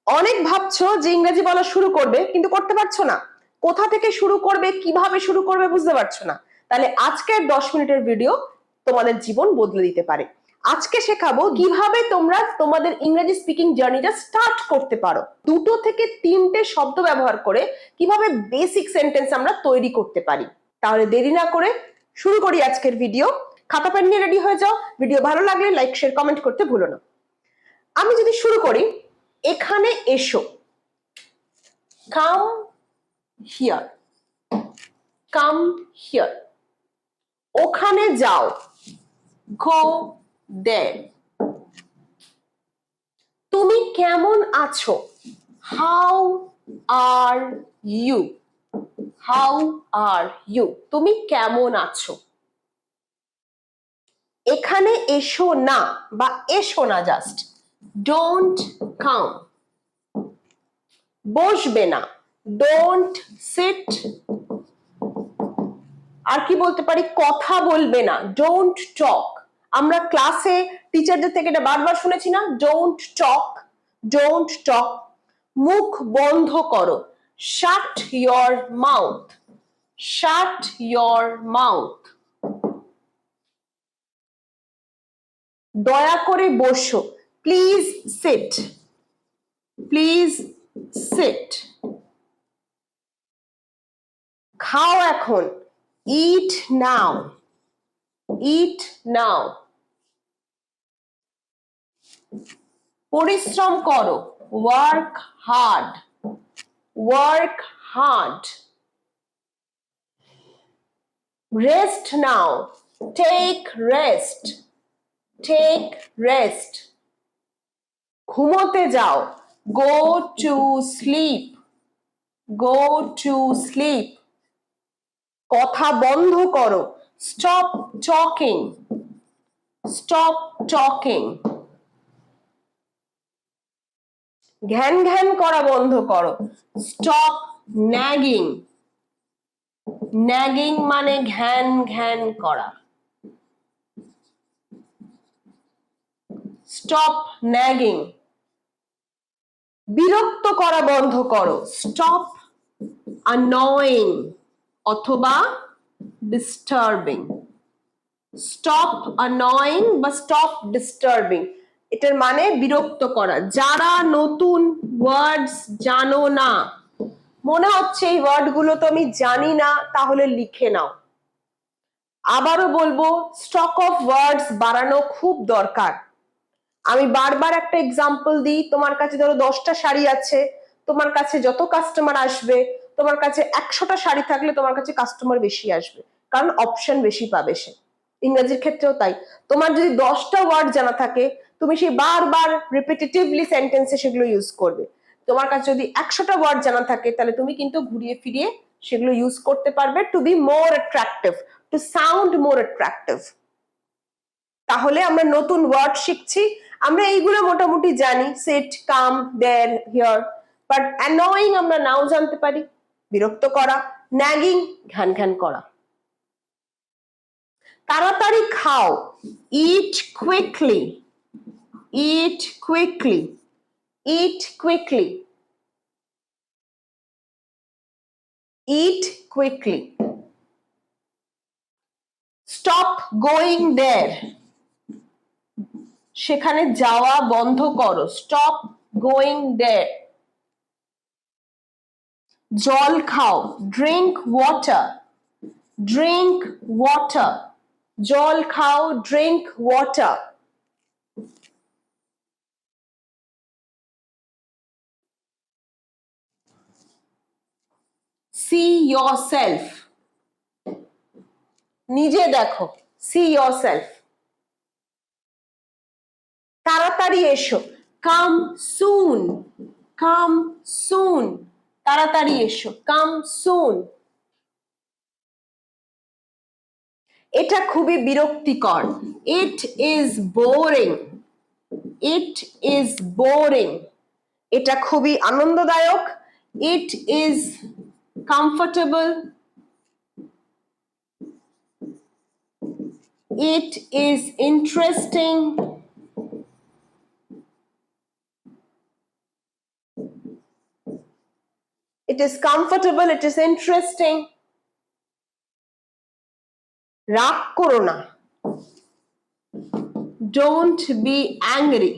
অনেক ভাবছো যে ইংরেজি বলা শুরু করবে কিন্তু করতে পারছো না। কোথা থেকে শুরু করবে, কিভাবে শুরু করবে বুঝতে পারছো না। তাহলে আজকের 10 মিনিটের ভিডিও তোমাদের জীবন বদলে দিতে পারে। আজকে শেখাবো কিভাবে তোমরা তোমাদের ইংরেজি স্পিকিং জার্নিটা স্টার্ট করতে পারো। 2 থেকে 3টে শব্দ ব্যবহার করে কিভাবে বেসিক সেন্টেন্স আমরা তৈরি করতে পারি। তাহলে দেরি না করে শুরু করি আজকের ভিডিও। খাতা পেন নিয়ে রেডি হয়ে যাও। ভিডিও ভালো লাগলে লাইক, শেয়ার, কমেন্ট করতে ভুলো না। আমি যদি শুরু করি, এখানে এসো, come here, come here. ওখানে যাও, go there. তুমি কেমন আছো, how are you, how are you. তুমি কেমন আছো। এখানে এসো না বা এসো না, জাস্ট don't come. বসবে না, don't sit. আর কি বলতে পারি, কথা বলবে না, ডোন্ট টক। আমরা ক্লাসে টিচারদের থেকে এটা বারবার শুনেছি না, ডোন্ট টক, ডোন্ট টক। মুখ বন্ধ করো, shut your mouth, shut your mouth. দয়া করে বসো, প্লিজ সিট, প্লিজ সিট। খাও এখন, ইট নাও, ইট নাও। পরিশ্রম করো, work hard, work hard. Rest নাও, টেক রেস্ট, টেক রেস্ট। ঘুমোতে যাও, go to sleep, go to sleep. কথা বন্ধ করো, স্টপ টকিং, স্টপ টকিং। ঘ্যান ঘ্যান করা বন্ধ করো, স্টপ ন্যাগিং, ন্যাগিং মানে ঘ্যান ঘ্যান করা, স্টপ ন্যাগিং। বিরক্ত করা বন্ধ করো, স্টপ annoying অথবা disturbing, স্টপ annoying বা স্টপ disturbing। এটার মানে বিরক্ত করা। যারা নতুন ওয়ার্ডস জানো না, মনে হচ্ছে এই ওয়ার্ড গুলো তো আমি জানি না, তাহলে লিখে নাও। আবারও বলবো, স্টক অফ ওয়ার্ডস বাড়ানো খুব দরকার। আমি বারবার একটা এক্সাম্পল দিই, তোমার কাছে ধরো 10টা শাড়ি আছে, তোমার কাছে যত কাস্টমার আসবে, তোমার কাছে 100টা শাড়ি থাকলে তোমার কাছে কাস্টমার বেশি আসবে, কারণ অপশন বেশি পাবে সে। ইংরেজির ক্ষেত্রেও তাই। তোমার যদি 10টা ওয়ার্ড জানা থাকে, তুমি সেই বারবার রিপিটেটিভলি সেন্টেন্সে সেগুলো ইউজ করবে। তোমার কাছে যদি 100টা ওয়ার্ড জানা থাকে, তাহলে তুমি কিন্তু ঘুরিয়ে ফিরিয়ে সেগুলো ইউজ করতে পারবে to be more attractive, to sound more attractive. তাহলে আমরা নতুন ওয়ার্ড শিখছি, আমরা এইগুলো মোটামুটি জানি, sit, come, there, here. But annoying আমরা নাও জানতে পারি, বিরক্ত করা। ন্যাগিং, ঘ্যান ঘ্যান করা। তাড়াতাড়ি খাও, eat quickly, eat quickly, eat quickly, eat quickly. Stop going there, সেখানে যাওয়া বন্ধ করো, স্টপ গোয়িং দেয়ার। জল খাও, ড্রিঙ্ক ওয়াটার, ড্রিঙ্ক ওয়াটার। জল খাও, ড্রিঙ্ক ওয়াটার। সি yourself, নিজে দেখো, সি yourself। তাড়াতাড়ি এসো, কাম সুন, কাম সুন। তাড়াতাড়ি এসো, কাম সুন। এটা খুবই বিরক্তিকর, it is boring, it is boring. এটা খুবই আনন্দদায়ক, it is comfortable, it is interesting, It is comfortable, it is interesting. রাগ করো না। Don't be angry.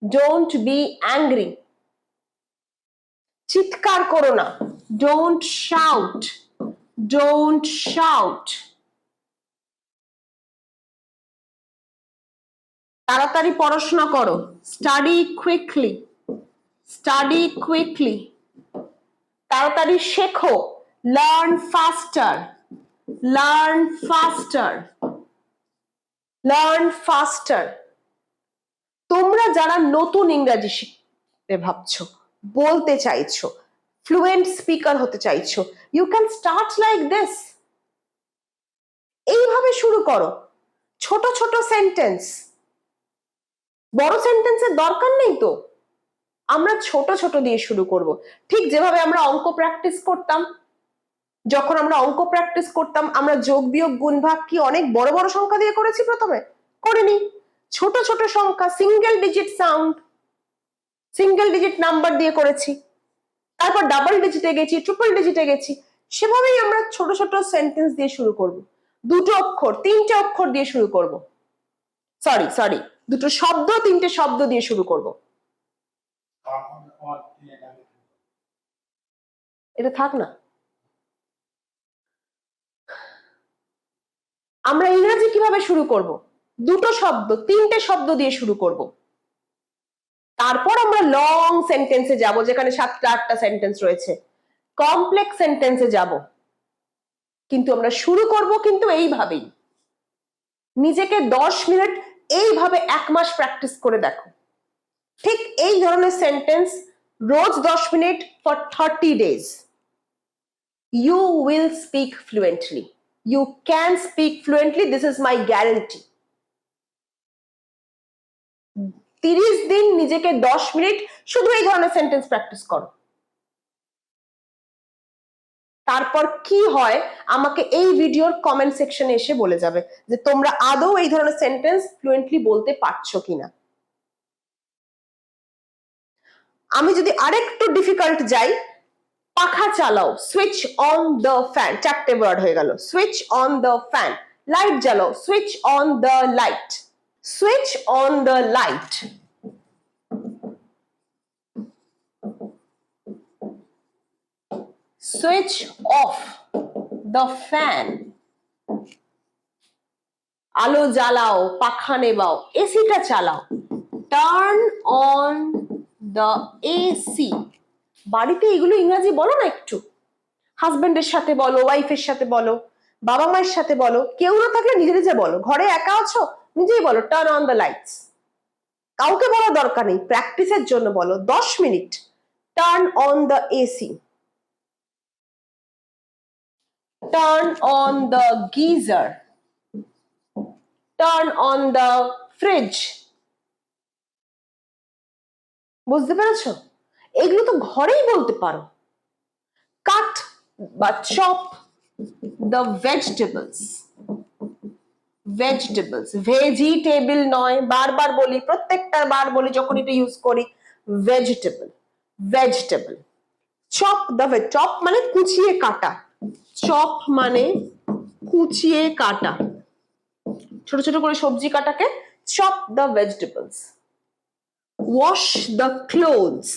Don't be angry. চিৎকার করো না। Don't shout. Don't shout. তাড়াতাড়ি পড়াশোনা করো। Study quickly. Study quickly. তাড়াতাড়ি শেখো। Learn faster. Learn faster. Learn faster. তোমরা যারা নতুন ইংরেজি শিখতে ভাবছো, বলতে চাইছো, ফ্লুয়েন্ট স্পিকার হতে চাইছো, you can start like this. এইভাবে শুরু করো। ছোট ছোট সেন্টেন্স, বড় সেন্টেন্সের দরকার নেই তো। আমরা ছোট ছোট দিয়ে শুরু করব। ঠিক যেভাবে আমরা অঙ্ক প্র্যাকটিস করতাম, যখন আমরা অঙ্ক প্র্যাকটিস করতাম আমরা যোগ বিয়োগ গুণ ভাগ কি অনেক বড় বড় সংখ্যা দিয়ে করেছি? প্রথমে করিনি। ছোট ছোট সংখ্যা, single digit sound, single digit number দিয়ে করেছি। তারপর ডাবল ডিজিটে গেছি, ট্রিপল ডিজিটে গেছি। সেভাবেই আমরা ছোট ছোট সেন্টেন্স দিয়ে শুরু করব। দুটো অক্ষর, তিনটে অক্ষর দিয়ে শুরু করব। সরি, দুটো শব্দ, তিনটে শব্দ দিয়ে শুরু করব। এটা থাক না। আমরা ইংরেজি কিভাবে শুরু করব? দুটো শব্দ, তিনটে শব্দ দিয়ে শুরু করব। তারপর আমরা লং সেন্টেন্সে যাব, যেখানে 7টা 8টা সেন্টেন্স রয়েছে। কমপ্লেক্স সেন্টেন্সে যাব। কিন্তু আমরা শুরু করব কিন্তু এইভাবেই। নিজেকে 10 মিনিট এইভাবে 1 মাস প্র্যাকটিস করে দেখো। ঠিক এই ধরনের sentence rose 10 minute for 30 days. You will speak fluently. You can speak fluently. This is my guarantee. 30 দিন নিজেকে 10 মিনিট শুধু এই ধরনের সেন্টেন্স প্র্যাকটিস করো। তারপর কি হয় আমাকে এই ভিডিওর কমেন্ট সেকশনে এসে বলে যাবে যে তোমরা আদৌ এই ধরনের সেন্টেন্স ফ্লুয়েন্টলি বলতে পারছো কিনা। আমি যদি আরেকটু ডিফিকাল্ট যাই, পাখা চালাও, সুইচ অন দ্য ফ্যান, 4টে ওয়ার্ড হয়ে গেল। Switch on the fan. Light জ্বালাও, switch on the light. Switch on the light. Switch off the fan. আলো জ্বালাও, পাখা নেবাও, এসিটা চালাও। Turn on the AC. বাড়িতে এগুলো ইংরেজি বলো না একটু। হাজবেন্ডের সাথে বলো, ওয়াইফের সাথে বলো, বাবা মায়ের সাথে বলো। কেউ না থাকলে নিজে নিজে বলো। ঘরে একা আছো, নিজেই বলো টার্ন অন দ্য লাইটস। কাউকে বলা দরকার নেই, প্র্যাকটিসের জন্য বলো। 10 minute. Turn on the AC. Turn on the geyser. Turn on the fridge. বুঝতে পেরেছো? এগুলো তো ঘরেই বলতে পারো। কাট বা chop the vegetables. Vegetables, vegetable নয়, বারবার বলি, প্রত্যেকটা বার বলি যখন এটা ইউজ করি। Vegetable, vegetable. Chop the veg, chop মানে কুচিয়ে কাটা। চপ মানে কুচিয়ে কাটা। ছোট ছোট করে সবজি কাটাকে chop the vegetables. Wash the clothes,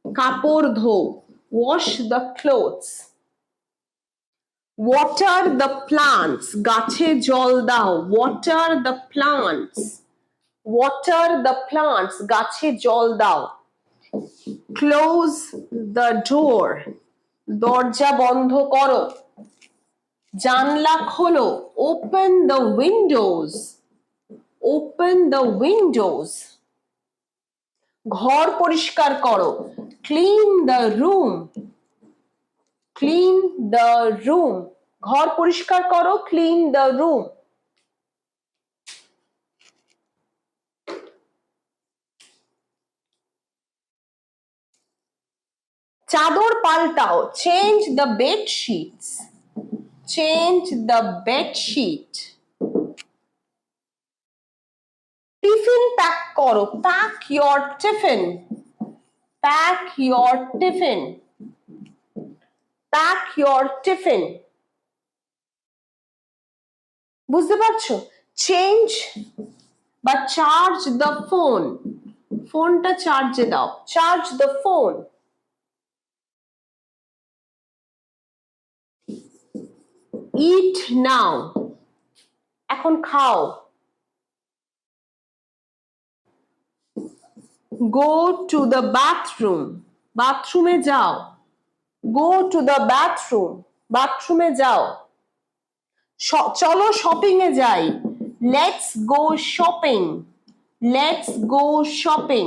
কাপড় ধো। Wash the clothes. Water the plants, গাছে জল দাও। Water the plants. Water the plants, গাছে জল দাও। ক্লোজ দ্য ডোর, দরজা বন্ধ করো। জানলা খোলো, open the windows. Open the windows. ঘর পরিষ্কার করো, clean the room. Clean the room. ঘর পরিষ্কার করো, ক্লিন দ্য রুম। চাদর পাল্টাও, change the bedsheets. Change the bedsheet. Tiffin pack করো, pack your tiffin, pack your tiffin, pack your tiffin. বুঝতে পারছো? চেঞ্জ বা চার্জ দ্য ফোন, ফোনটা চার্জে দাও, চার্জ দ্য ফোন। ইট নাও, এখন খাও। গো টু দ্য বাথরুম, বাথরুমে যাও। গো টু দ্য বাথরুম, বাথরুমে যাও। চলো শপিং এ যাই, let's go shopping, let's go shopping.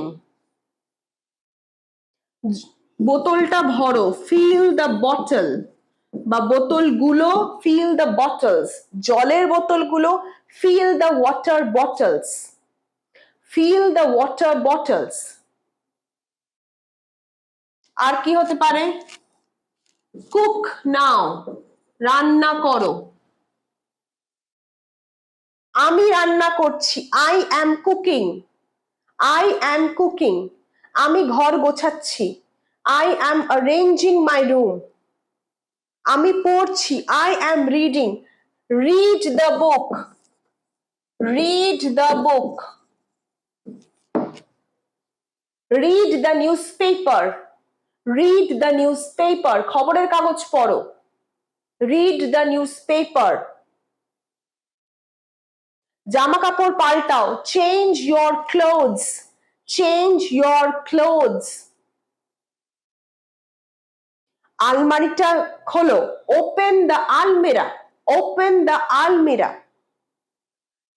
বোতলটা ভরো, ফিল দ্য বটল বা বোতলগুলো, ফিল দ্য বটলস, জলের বোতলগুলো, fill the water bottles, fill the water bottles. আর কি হতে পারে? কুক নাও, রান্না করো। আমি রান্না করছি, I am cooking, I am cooking. আমি ঘর গোছাচ্ছি, I am arranging my room. আমি পড়ছি, I am reading, read the book, read the book. Read the newspaper, read the newspaper, খবরের কাগজ পড়ো, রিড দ্য নিউজ পেপার। জামা কাপড় পাল্টাও, change your clothes, change your clothes. আলমারিটা খোলো, open the almirah, open the almirah.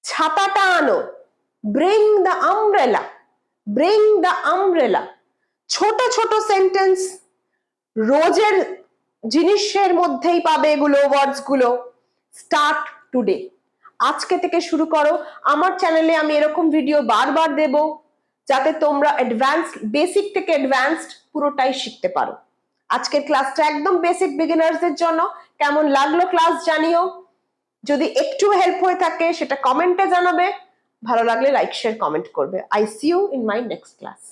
ছাতাটা আনো, bring the umbrella, bring the umbrella. ছোট ছোট সেন্টেন্স, রোজের জিনিসের মধ্যেই পাবে এগুলো, ওয়ার্ডস গুলো। স্টার্ট টুডে, আজকে থেকে শুরু করো। আমার চ্যানেলে আমি এরকম ভিডিও বারবার দেব, যাতে তোমরা অ্যাডভান্স, বেসিক থেকে অ্যাডভান্সড পুরোটাই শিখতে পারো। আজকের ক্লাসটা একদম বেসিক বিগিনার্সদের জন্য। কেমন লাগলো ক্লাস জানিও, যদি একটু হেল্প হয়ে থাকে সেটা কমেন্টে জানাবে, ভালো লাগলে লাইক শেয়ার কমেন্ট করবে। I see you in my next class.